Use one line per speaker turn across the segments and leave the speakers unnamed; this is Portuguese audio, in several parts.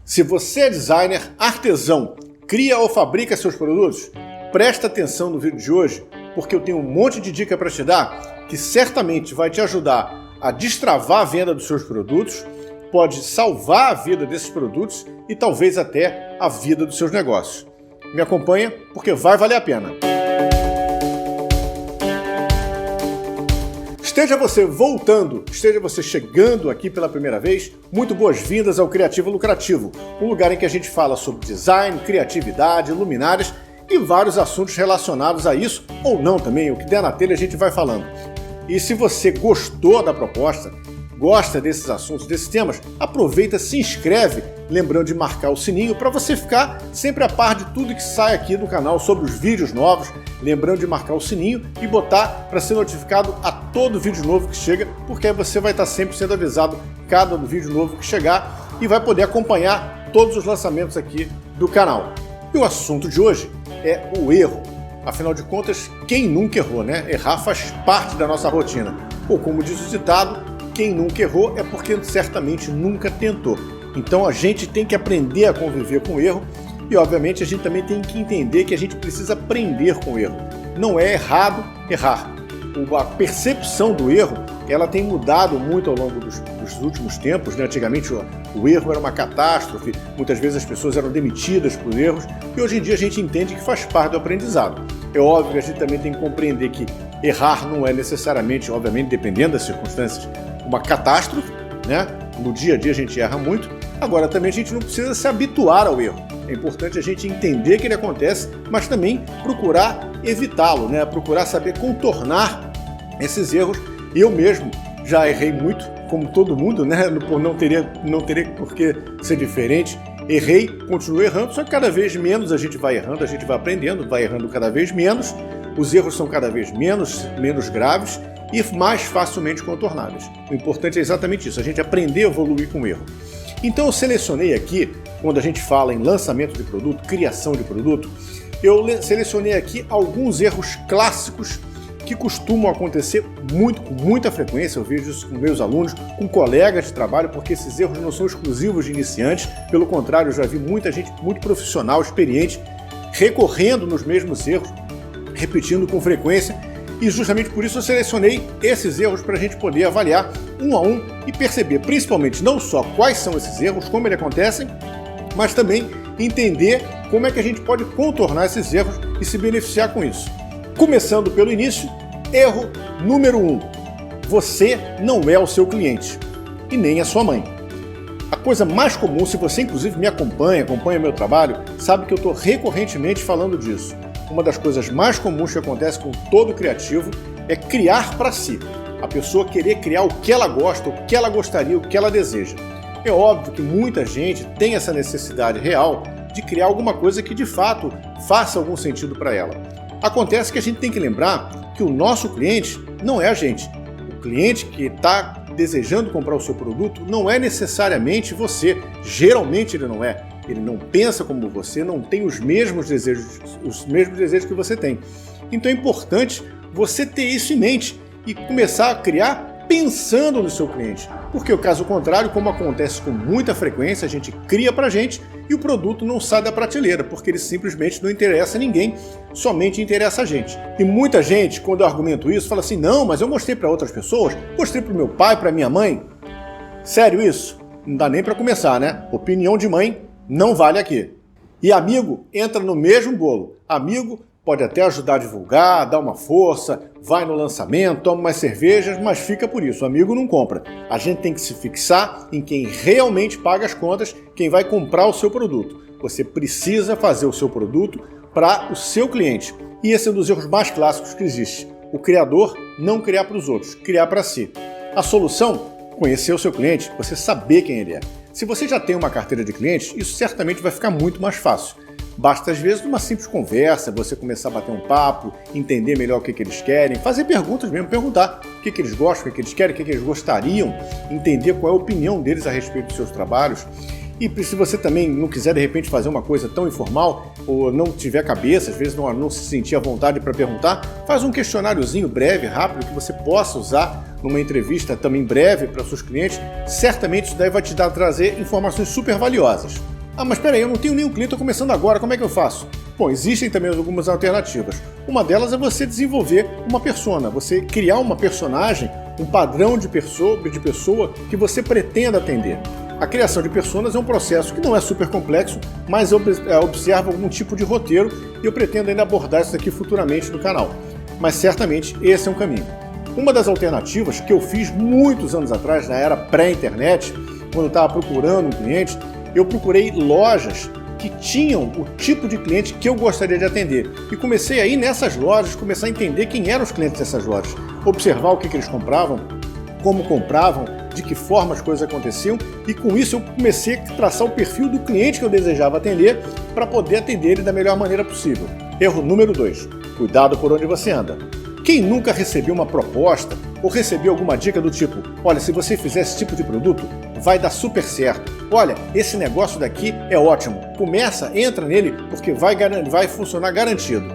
Se você é designer, artesão, cria ou fabrica seus produtos, presta atenção no vídeo de hoje, porque eu tenho um monte de dica para te dar que certamente vai te ajudar a destravar a venda dos seus produtos, pode salvar a vida desses produtos e talvez até a vida dos seus negócios. Me acompanha porque vai valer a pena. Esteja você voltando, esteja você chegando aqui pela primeira vez, muito boas-vindas ao Criativo Lucrativo, um lugar em que a gente fala sobre design, criatividade, luminárias e vários assuntos relacionados a isso, ou não também, o que der na telha a gente vai falando. E se você gostou da proposta, gosta desses assuntos, desses temas, aproveita, se inscreve, lembrando de marcar o sininho para você ficar sempre a par de tudo que sai aqui no canal sobre os vídeos novos, lembrando de marcar o sininho e botar para ser notificado a todo vídeo novo que chega, porque aí você vai estar sempre sendo avisado cada vídeo novo que chegar e vai poder acompanhar todos os lançamentos aqui do canal. E o assunto de hoje é o erro. Afinal de contas, quem nunca errou, né? Errar faz parte da nossa rotina. Ou como diz o ditado, quem nunca errou é porque certamente nunca tentou. Então a gente tem que aprender a conviver com o erro e, obviamente, a gente também tem que entender que a gente precisa aprender com o erro. Não é errado errar. A percepção do erro ela tem mudado muito ao longo dos últimos tempos, né? Antigamente o erro era uma catástrofe, muitas vezes as pessoas eram demitidas por erros e hoje em dia a gente entende que faz parte do aprendizado. É óbvio que a gente também tem que compreender que errar não é necessariamente, obviamente, dependendo das circunstâncias, uma catástrofe, né? No dia a dia a gente erra muito, agora também a gente não precisa se habituar ao erro. É importante a gente entender que ele acontece, mas também procurar evitá-lo, né? Procurar saber contornar esses erros. Eu mesmo já errei muito, como todo mundo, né? Não teria por que ser diferente. Errei, continuo errando, só que cada vez menos a gente vai errando, a gente vai aprendendo, vai errando cada vez menos, os erros são cada vez menos graves e mais facilmente contornáveis. O importante é exatamente isso, a gente aprender a evoluir com o erro. Então eu selecionei aqui, quando a gente fala em lançamento de produto, criação de produto, eu selecionei aqui alguns erros clássicos que costumam acontecer com muita frequência. Eu vejo isso com meus alunos, com colegas de trabalho, porque esses erros não são exclusivos de iniciantes, pelo contrário, eu já vi muita gente muito profissional, experiente, recorrendo nos mesmos erros, repetindo com frequência, e justamente por isso eu selecionei esses erros para a gente poder avaliar um a um e perceber principalmente não só quais são esses erros, como eles acontecem, mas também entender como é que a gente pode contornar esses erros e se beneficiar com isso. Começando pelo início, erro número 1. Você não é o seu cliente e nem a sua mãe. A coisa mais comum, se você inclusive me acompanha meu trabalho, sabe que eu estou recorrentemente falando disso. Uma das coisas mais comuns que acontece com todo criativo é criar para si. A pessoa querer criar o que ela gosta, o que ela gostaria, o que ela deseja. É óbvio que muita gente tem essa necessidade real de criar alguma coisa que de fato faça algum sentido para ela. Acontece que a gente tem que lembrar que o nosso cliente não é a gente. O cliente que está desejando comprar o seu produto não é necessariamente você. Geralmente ele não é. Ele não pensa como você, não tem os mesmos desejos que você tem. Então é importante você ter isso em mente e começar a criar pensando no seu cliente. Porque caso contrário, como acontece com muita frequência, a gente cria pra gente e o produto não sai da prateleira, porque ele simplesmente não interessa a ninguém, somente interessa a gente. E muita gente, quando eu argumento isso, fala assim, não, mas eu mostrei para outras pessoas, mostrei pro meu pai, pra minha mãe. Sério isso? Não dá nem para começar, né? Opinião de mãe não vale aqui. E amigo entra no mesmo bolo. Amigo pode até ajudar a divulgar, dar uma força, vai no lançamento, toma umas cervejas, mas fica por isso, o amigo não compra. A gente tem que se fixar em quem realmente paga as contas, quem vai comprar o seu produto. Você precisa fazer o seu produto para o seu cliente. E esse é um dos erros mais clássicos que existe. O criador não criar para os outros, criar para si. A solução? Conhecer o seu cliente, você saber quem ele é. Se você já tem uma carteira de clientes, isso certamente vai ficar muito mais fácil. Basta, às vezes, numa simples conversa, você começar a bater um papo, entender melhor o que eles querem, fazer perguntas mesmo, perguntar o que eles gostam, o que eles querem, o que eles gostariam, entender qual é a opinião deles a respeito dos seus trabalhos. E se você também não quiser, de repente, fazer uma coisa tão informal ou não tiver cabeça, às vezes não se sentir à vontade para perguntar, faz um questionáriozinho breve, rápido, que você possa usar numa entrevista também breve para seus clientes. Certamente isso daí vai te trazer informações super valiosas. Ah, mas espera aí, eu não tenho nenhum cliente, estou começando agora, como é que eu faço? Bom, existem também algumas alternativas. Uma delas é você desenvolver uma persona, você criar uma personagem, um padrão de pessoa que você pretenda atender. A criação de personas é um processo que não é super complexo, mas observa algum tipo de roteiro e eu pretendo ainda abordar isso aqui futuramente no canal. Mas certamente esse é um caminho. Uma das alternativas que eu fiz muitos anos atrás, na era pré-internet, quando eu estava procurando um cliente, eu procurei lojas que tinham o tipo de cliente que eu gostaria de atender. E comecei aí nessas lojas, começar a entender quem eram os clientes dessas lojas, observar o que eles compravam, como compravam, de que forma as coisas aconteciam, e com isso eu comecei a traçar o perfil do cliente que eu desejava atender para poder atender ele da melhor maneira possível. Erro número 2. Cuidado por onde você anda. Quem nunca recebeu uma proposta ou recebeu alguma dica do tipo: olha, se você fizer esse tipo de produto, vai dar super certo. Olha, esse negócio daqui é ótimo. Começa, entra nele, porque vai funcionar garantido.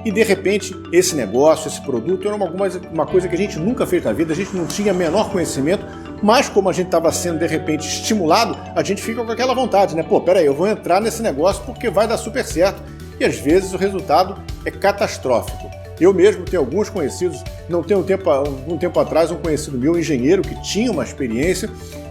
E de repente, esse negócio, esse produto era uma coisa que a gente nunca fez na vida, a gente não tinha menor conhecimento, mas como a gente estava sendo de repente estimulado, a gente fica com aquela vontade, né? Pô, peraí, eu vou entrar nesse negócio porque vai dar super certo. E às vezes o resultado é catastrófico. Eu mesmo tenho alguns conhecidos, algum tempo atrás, um conhecido meu, um engenheiro que tinha uma experiência,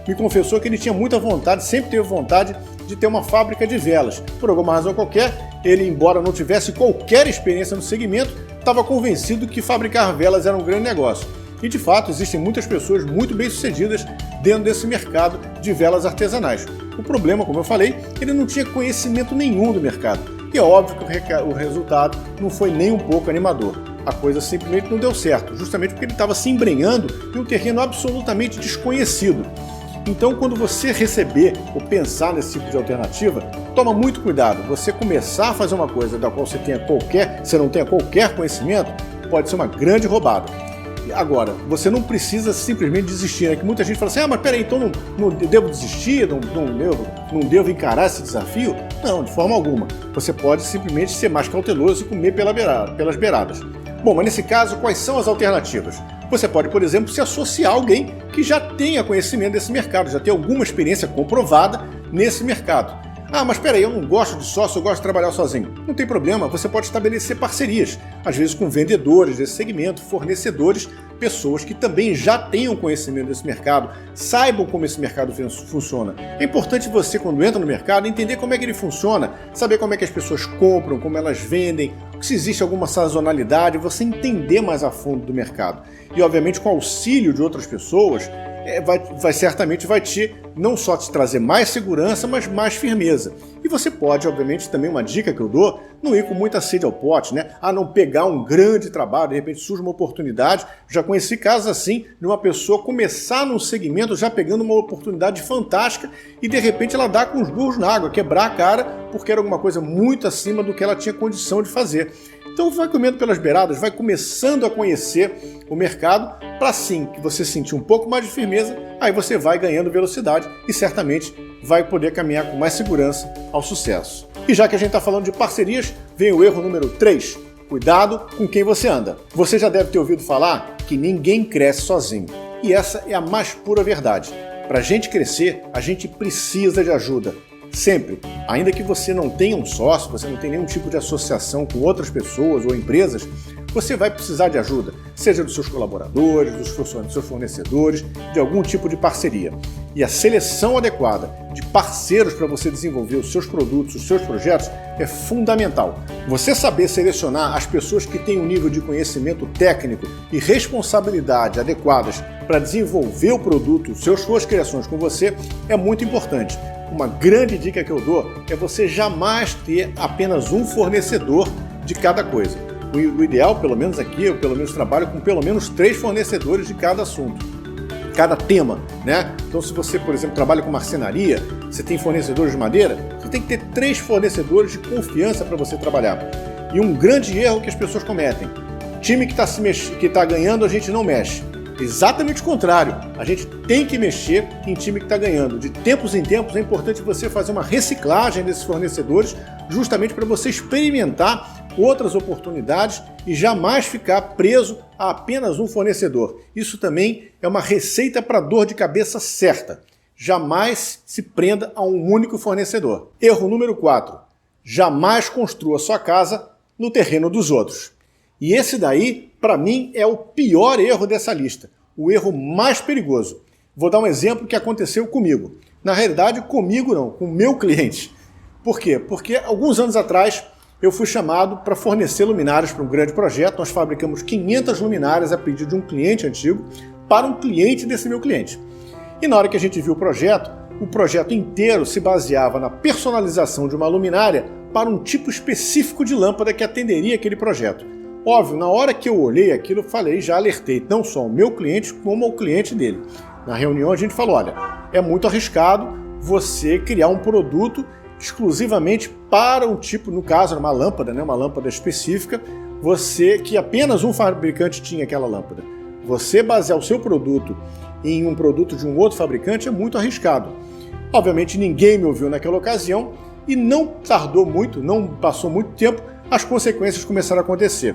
me confessou que ele tinha muita vontade, sempre teve vontade de ter uma fábrica de velas. Por alguma razão qualquer, ele, embora não tivesse qualquer experiência no segmento, estava convencido que fabricar velas era um grande negócio. E de fato, existem muitas pessoas muito bem-sucedidas dentro desse mercado de velas artesanais. O problema, como eu falei, ele não tinha conhecimento nenhum do mercado. E é óbvio que o resultado não foi nem um pouco animador. A coisa simplesmente não deu certo, justamente porque ele estava se embrenhando em um terreno absolutamente desconhecido. Então, quando você receber ou pensar nesse tipo de alternativa, toma muito cuidado. Você começar a fazer uma coisa da qual você não tenha qualquer conhecimento, pode ser uma grande roubada. Agora, você não precisa simplesmente desistir, né? Que muita gente fala assim: ah, mas peraí, então não devo desistir, não devo encarar esse desafio? Não, de forma alguma. Você pode simplesmente ser mais cauteloso e comer pelas beiradas. Bom, mas nesse caso, quais são as alternativas? Você pode, por exemplo, se associar a alguém que já tenha conhecimento desse mercado, já tenha alguma experiência comprovada nesse mercado. Ah, mas peraí, eu não gosto de sócio, eu gosto de trabalhar sozinho. Não tem problema, você pode estabelecer parcerias, às vezes com vendedores desse segmento, fornecedores, pessoas que também já tenham conhecimento desse mercado, saibam como esse mercado funciona. É importante você, quando entra no mercado, entender como é que ele funciona, saber como é que as pessoas compram, como elas vendem, se existe alguma sazonalidade, você entender mais a fundo do mercado. E, obviamente, com o auxílio de outras pessoas, certamente vai não só te trazer mais segurança, mas mais firmeza. E você pode, obviamente, também uma dica que eu dou, não ir com muita sede ao pote, né? A não pegar um grande trabalho, de repente surge uma oportunidade. Já conheci casos assim, de uma pessoa começar num segmento já pegando uma oportunidade fantástica e de repente ela dá com os burros na água, quebrar a cara porque era alguma coisa muito acima do que ela tinha condição de fazer. Então vai comendo pelas beiradas, vai começando a conhecer o mercado, para assim que você sentir um pouco mais de firmeza, aí você vai ganhando velocidade e certamente vai poder caminhar com mais segurança ao sucesso. E já que a gente está falando de parcerias, vem o erro número 3. Cuidado com quem você anda. Você já deve ter ouvido falar que ninguém cresce sozinho. E essa é a mais pura verdade. Para a gente crescer, a gente precisa de ajuda. Sempre. Ainda que você não tenha um sócio, você não tenha nenhum tipo de associação com outras pessoas ou empresas, você vai precisar de ajuda, seja dos seus colaboradores, dos seus fornecedores, de algum tipo de parceria. E a seleção adequada de parceiros para você desenvolver os seus produtos, os seus projetos, é fundamental. Você saber selecionar as pessoas que têm um nível de conhecimento técnico e responsabilidade adequadas para desenvolver o produto, suas criações com você, é muito importante. Uma grande dica que eu dou é você jamais ter apenas um fornecedor de cada coisa. O ideal, pelo menos aqui, eu pelo menos trabalho com pelo menos 3 fornecedores de cada assunto, cada tema, né? Então, se você, por exemplo, trabalha com marcenaria, você tem fornecedores de madeira, você tem que ter 3 fornecedores de confiança para você trabalhar. E um grande erro que as pessoas cometem: time que está ganhando, a gente não mexe. Exatamente o contrário, a gente tem que mexer em time que está ganhando. De tempos em tempos é importante você fazer uma reciclagem desses fornecedores, justamente para você experimentar outras oportunidades e jamais ficar preso a apenas um fornecedor. Isso também é uma receita para dor de cabeça certa. jamais se prenda a um único fornecedor. Erro número 4. Jamais construa sua casa no terreno dos outros. E esse daí, para mim, é o pior erro dessa lista. O erro mais perigoso. Vou dar um exemplo que aconteceu comigo. Na realidade, comigo não, com o meu cliente. Por quê? Porque alguns anos atrás eu fui chamado para fornecer luminárias para um grande projeto. Nós fabricamos 500 luminárias a pedido de um cliente antigo para um cliente desse meu cliente. E na hora que a gente viu o projeto inteiro se baseava na personalização de uma luminária para um tipo específico de lâmpada que atenderia aquele projeto. Óbvio, na hora que eu olhei aquilo, eu falei, já alertei não só o meu cliente, como o cliente dele. Na reunião a gente falou, olha, é muito arriscado você criar um produto exclusivamente para um tipo, no caso, uma lâmpada, né, uma lâmpada específica, que apenas um fabricante tinha aquela lâmpada. Você basear o seu produto em um produto de um outro fabricante é muito arriscado. Obviamente ninguém me ouviu naquela ocasião e não tardou muito, não passou muito tempo, as consequências começaram a acontecer.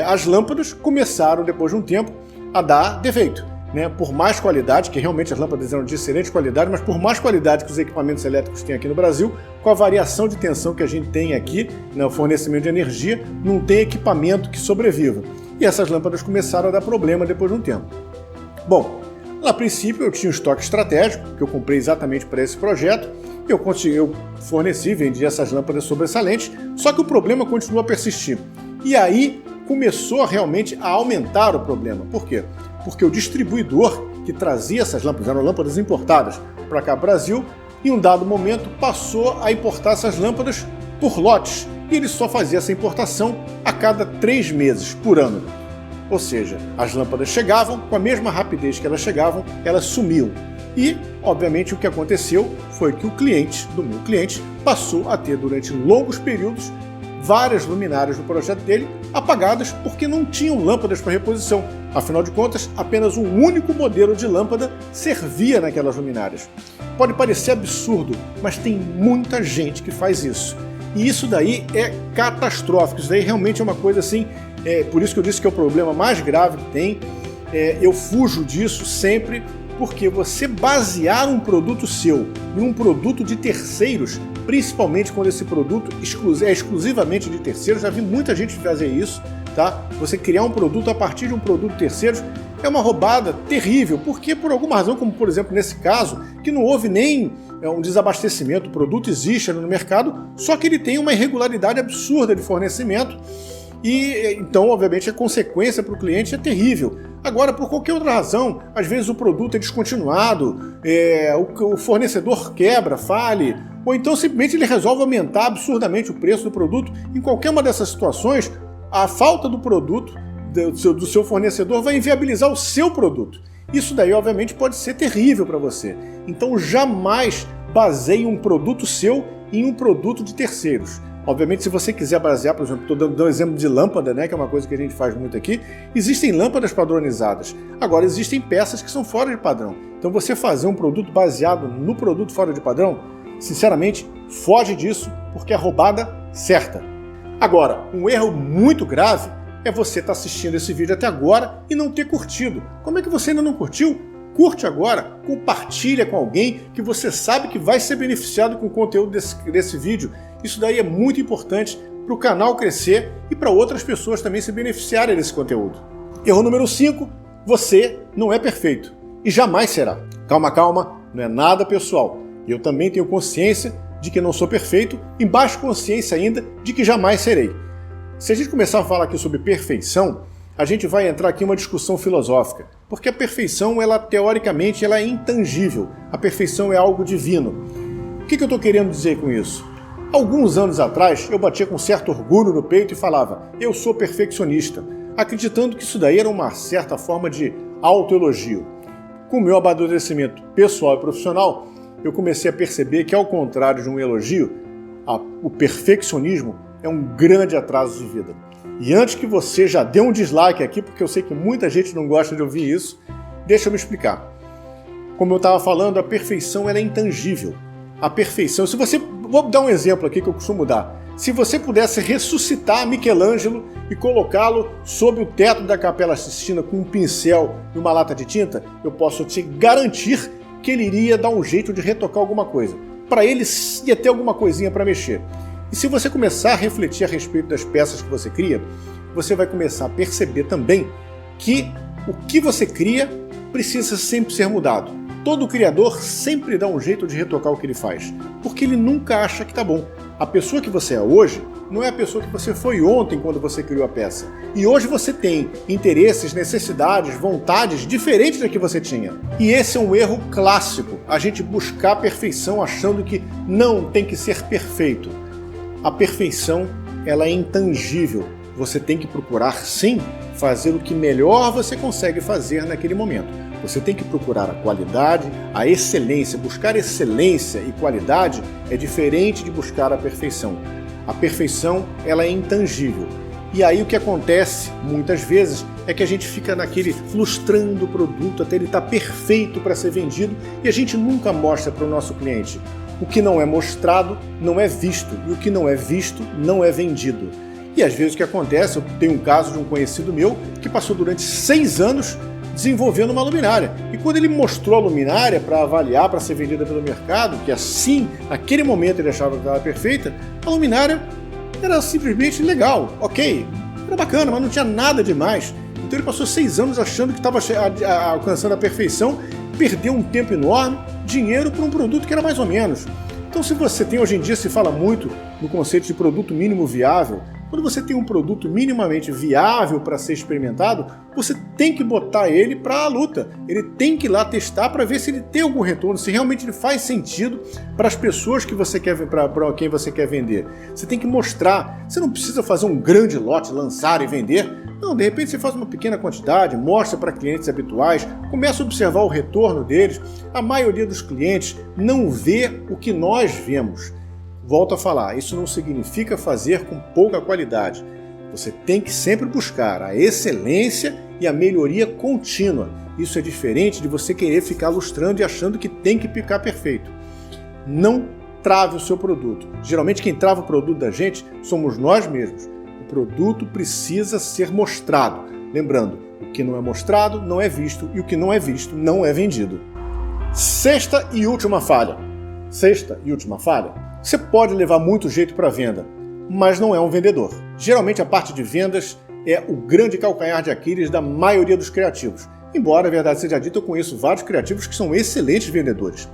As lâmpadas começaram, depois de um tempo, a dar defeito. Né? Por mais qualidade, que realmente as lâmpadas eram de excelente qualidade, mas por mais qualidade que os equipamentos elétricos têm aqui no Brasil, com a variação de tensão que a gente tem aqui no fornecimento de energia, não tem equipamento que sobreviva. E essas lâmpadas começaram a dar problema depois de um tempo. Bom, a princípio eu tinha um estoque estratégico, que eu comprei exatamente para esse projeto, eu forneci, vendi essas lâmpadas sobressalentes, só que o problema continua a persistir. E aí começou realmente a aumentar o problema. Por quê? Porque o distribuidor que trazia essas lâmpadas, eram lâmpadas importadas para cá, Brasil, em um dado momento passou a importar essas lâmpadas por lotes. E ele só fazia essa importação a cada 3 meses por ano. Ou seja, as lâmpadas chegavam, com a mesma rapidez que elas chegavam, elas sumiam. E, obviamente, o que aconteceu foi que o cliente do meu cliente passou a ter, durante longos períodos, várias luminárias do projeto dele apagadas porque não tinham lâmpadas para reposição. Afinal de contas, apenas um único modelo de lâmpada servia naquelas luminárias. Pode parecer absurdo, mas tem muita gente que faz isso. E isso daí é catastrófico. Isso daí realmente é uma coisa assim, por isso que eu disse que é o problema mais grave que tem. Eu fujo disso sempre, porque você basear um produto seu em um produto de terceiros, principalmente quando esse produto é exclusivamente de terceiros, já vi muita gente fazer isso, tá? Você criar um produto a partir de um produto de terceiros é uma roubada terrível, porque por alguma razão, como por exemplo nesse caso, que não houve nem um desabastecimento, o produto existe no mercado, só que ele tem uma irregularidade absurda de fornecimento e então, obviamente, a consequência para o cliente é terrível. Agora, por qualquer outra razão, às vezes o produto é descontinuado, o fornecedor quebra, fale, ou então simplesmente ele resolve aumentar absurdamente o preço do produto. Em qualquer uma dessas situações, a falta do produto do seu fornecedor vai inviabilizar o seu produto. Isso daí, obviamente, pode ser terrível para você. Então, jamais baseie um produto seu em um produto de terceiros. Obviamente, se você quiser basear, por exemplo, estou dando um exemplo de lâmpada, né, que é uma coisa que a gente faz muito aqui, existem lâmpadas padronizadas. Agora, existem peças que são fora de padrão. Então, você fazer um produto baseado no produto fora de padrão, sinceramente, foge disso, porque é roubada certa. Agora, um erro muito grave é você estar assistindo esse vídeo até agora e não ter curtido. Como é que você ainda não curtiu? Curte agora, compartilha com alguém que você sabe que vai ser beneficiado com o conteúdo desse vídeo. Isso daí é muito importante para o canal crescer e para outras pessoas também se beneficiarem desse conteúdo. Erro número 5, você não é perfeito e jamais será. Calma, calma, não é nada pessoal. Eu também tenho consciência de que não sou perfeito e baixa consciência ainda de que jamais serei. Se a gente começar a falar aqui sobre perfeição, a gente vai entrar aqui em uma discussão filosófica, porque a perfeição, teoricamente, ela é intangível. A perfeição é algo divino. O que eu estou querendo dizer com isso? Alguns anos atrás, eu batia com certo orgulho no peito e falava, eu sou perfeccionista, acreditando que isso daí era uma certa forma de autoelogio. Com o meu amadurecimento pessoal e profissional, eu comecei a perceber que, ao contrário de um elogio, o perfeccionismo é um grande atraso de vida. E antes que você já dê um dislike aqui, porque eu sei que muita gente não gosta de ouvir isso, deixa eu me explicar. Como eu estava falando, a perfeição ela é intangível. A perfeição, vou dar um exemplo aqui que eu costumo dar. Se você pudesse ressuscitar Michelangelo e colocá-lo sob o teto da Capela Sistina com um pincel e uma lata de tinta, eu posso te garantir que ele iria dar um jeito de retocar alguma coisa. Para ele ia ter alguma coisinha para mexer. E se você começar a refletir a respeito das peças que você cria, você vai começar a perceber também que o que você cria precisa sempre ser mudado. Todo criador sempre dá um jeito de retocar o que ele faz, porque ele nunca acha que está bom. A pessoa que você é hoje não é a pessoa que você foi ontem quando você criou a peça. E hoje você tem interesses, necessidades, vontades diferentes da que você tinha. E esse é um erro clássico, a gente buscar a perfeição achando que não tem que ser perfeito. A perfeição, ela é intangível. Você tem que procurar, sim, fazer o que melhor você consegue fazer naquele momento. Você tem que procurar a qualidade, a excelência. Buscar excelência e qualidade é diferente de buscar a perfeição. A perfeição, ela é intangível. E aí o que acontece, muitas vezes, é que a gente fica naquele lustrando o produto até ele estar perfeito para ser vendido e a gente nunca mostra para o nosso cliente. O que não é mostrado não é visto e o que não é visto não é vendido. E às vezes o que acontece, eu tenho um caso de um conhecido meu que passou durante 6 anos desenvolvendo uma luminária. E quando ele mostrou a luminária para avaliar, para ser vendida pelo mercado, que assim, naquele momento ele achava que estava perfeita, a luminária era simplesmente legal, ok, era bacana, mas não tinha nada demais. Então ele passou 6 anos achando que estava alcançando a perfeição, perdeu um tempo enorme, dinheiro por um produto que era mais ou menos. Então se você tem, hoje em dia se fala muito no conceito de produto mínimo viável. Quando você tem um produto minimamente viável para ser experimentado, você tem que botar ele para a luta. Ele tem que ir lá testar para ver se ele tem algum retorno, se realmente ele faz sentido para as pessoas que você quer, para quem você quer vender. Você tem que mostrar. Você não precisa fazer um grande lote, lançar e vender. Não, de repente você faz uma pequena quantidade, mostra para clientes habituais, começa a observar o retorno deles. A maioria dos clientes não vê o que nós vemos. Volto a falar, isso não significa fazer com pouca qualidade. Você tem que sempre buscar a excelência e a melhoria contínua. Isso é diferente de você querer ficar lustrando e achando que tem que ficar perfeito. Não trave o seu produto. Geralmente quem trava o produto da gente somos nós mesmos. O produto precisa ser mostrado. Lembrando, o que não é mostrado não é visto e o que não é visto não é vendido. Sexta e última falha. Você pode levar muito jeito para a venda, mas não é um vendedor. Geralmente a parte de vendas é o grande calcanhar de Aquiles da maioria dos criativos. Embora, a verdade seja dita, eu conheço vários criativos que são excelentes vendedores.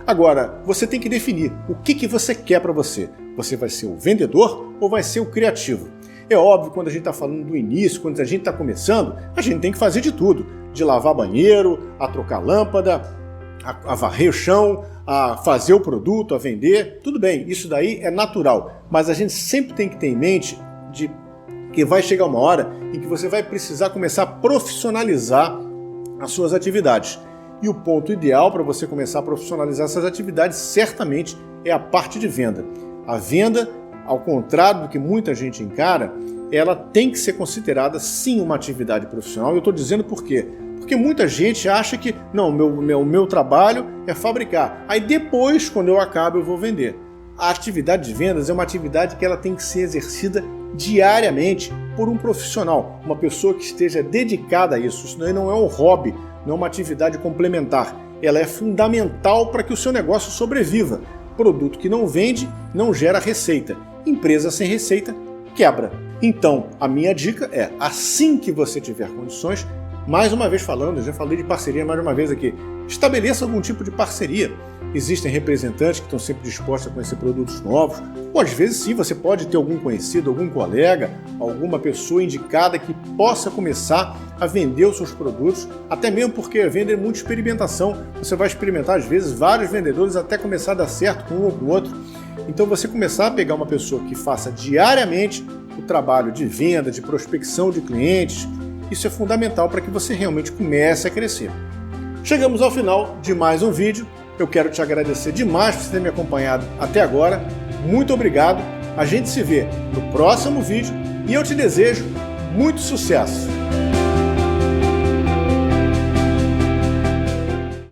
Agora, você tem que definir o que você quer para você. Você vai ser o vendedor ou vai ser o criativo? É óbvio, quando a gente está falando do início, quando a gente está começando, a gente tem que fazer de tudo. De lavar banheiro, a trocar lâmpada, a varrer o chão, a fazer o produto, a vender, tudo bem, isso daí é natural, mas a gente sempre tem que ter em mente que vai chegar uma hora em que você vai precisar começar a profissionalizar as suas atividades. E o ponto ideal para você começar a profissionalizar essas atividades certamente é a parte de venda. A venda, ao contrário do que muita gente encara, ela tem que ser considerada sim uma atividade profissional. Eu estou dizendo por quê? Porque muita gente acha que, não, o meu trabalho é fabricar. Aí depois, quando eu acabo, eu vou vender. A atividade de vendas é uma atividade que ela tem que ser exercida diariamente por um profissional, uma pessoa que esteja dedicada a isso. Isso daí não é um hobby, não é uma atividade complementar. Ela é fundamental para que o seu negócio sobreviva. Produto que não vende não gera receita. Empresa sem receita quebra. Então, a minha dica é, assim que você tiver condições, mais uma vez falando, eu já falei de parceria mais uma vez aqui, estabeleça algum tipo de parceria. Existem representantes que estão sempre dispostos a conhecer produtos novos, ou às vezes sim, você pode ter algum conhecido, algum colega, alguma pessoa indicada que possa começar a vender os seus produtos, até mesmo porque a venda é muita experimentação, você vai experimentar às vezes vários vendedores até começar a dar certo com um ou com o outro. Então você começar a pegar uma pessoa que faça diariamente o trabalho de venda, de prospecção de clientes, isso é fundamental para que você realmente comece a crescer. Chegamos ao final de mais um vídeo. Eu quero te agradecer demais por você ter me acompanhado até agora. Muito obrigado. A gente se vê no próximo vídeo e eu te desejo muito sucesso.